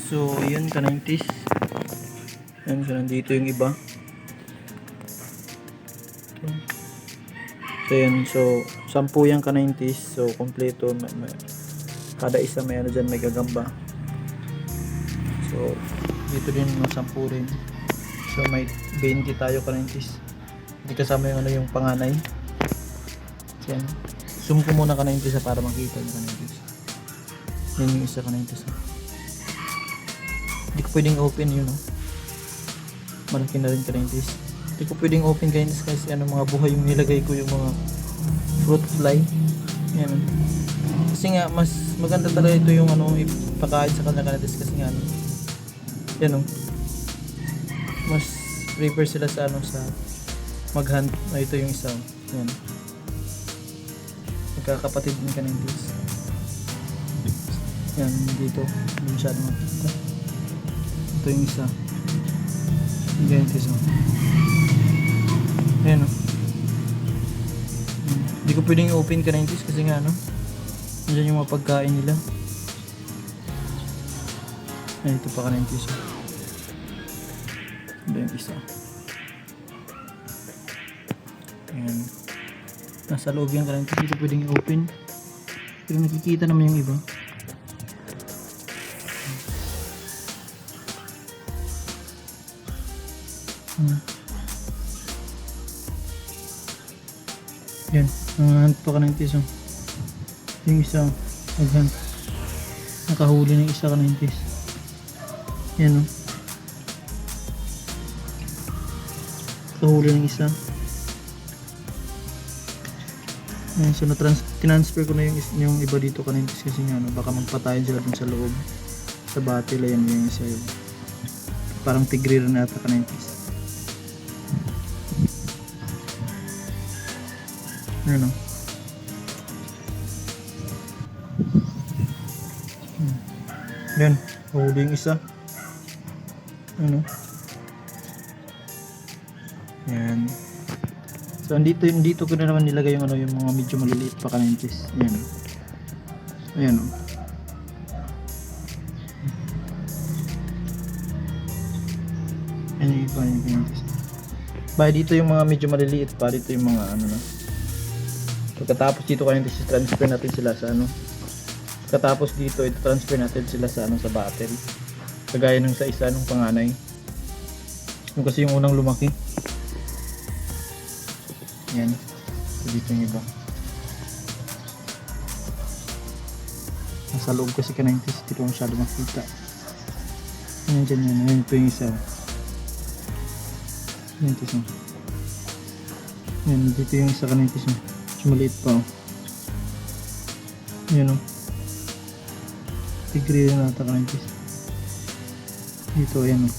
So, yun, ka-90s. Yan, so nandito yung iba. So, yun. So, 10 yung ka-90s. So, kompleto. Kada isa may ano dyan, may gagamba. So, dito din mga 10 rin. So, may 20 tayo ka-90s. Hindi kasama yung ano, yung panganay. So, yan. Zoom ko muna ka-90s para makita yung ka-90s. Yan yung isa ka-90s. Hindi ko pwedeng open yun, no? Malaki na rin ka-90s. Hindi ko pwedeng open guys kasi ano, mga buhay yung nilagay ko, yung mga fruit fly. Yan. Kasi nga mas maganda talaga ito yung ano, ipakain sa kanila ka-90s kasi nga ano. Yan, no? Mas prefer sila sa ano, sa mag-hunt. Ito yung isa. Yan. Magkakapatid ng ka-90s. Yan, dito. Hindi masyado makita. Ito yung isa. Yung ganito isa. Ayan, o. Hindi ko pwedeng open ka-90s kasi nga, no? Nandiyan yung mga pagkain nila. Ayan, ito pa ka-90s. Ito yung isa. Ayan. Nasa loob yung ka-90s. Hindi ko pwedeng open. Pero nakikita naman yung iba. Yan, hunt pa ka-90s. Yung isa, mag-hunt. Nakahuli ng isa ka-90s. Yan, o. Nakahuli ng isa. Yan, so transfer ko na yung iba dito ka-90s kasi nga, no, baka magpatayin sila dun sa loob. Sa battle, ayan yung isa yun. Parang tigrir na ata ka-90s. Ano? Yan, huli yung isa. Ano? Yan. So dito ko na naman nilagay yung ano, yung mga medyo maliliit pa ka-90s. Yan. Ayan, oh. Yan yung iba yung ka-90s. Bye, dito yung mga medyo maliliit pa, dito yung mga ano na. Pagkatapos dito ka-90s, transfer natin sila sa ano. Pagkatapos dito, ito transfer natin sila sa ano, sa battle. Kagaya nung sa isa nung panganay. Yung kasi yung unang lumaki. Yan. So, dito yung iba. Nasa loob kasi ka-90s, dito masyado makita. Yan dyan yan. Yan ito yung isa. Yan ito isa. Yan, dito yung isa ka-90s. Maliit pa, oh. Yan, oh. Tigre na nata ka-90s. Dito, ayan, oh.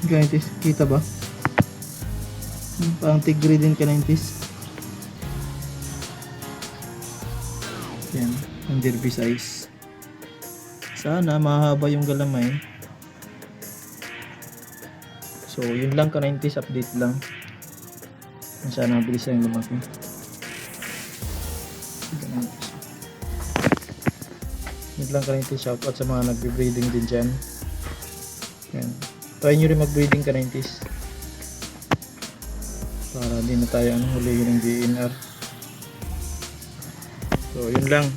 Ka-90s, kita ba? Parang tigre din ka-90s. Yan, ang derby size. Sana mahaba yung galamay. So, yun lang ka-90s, update lang. Sana mabilis lang lumaki. Yun lang ka-90s, shoutout sa mga nagbe-breeding din dyan. Yan. Try nyo rin mag-breeding ka-90s para di na tayo hulihin ng DNR. So yun lang.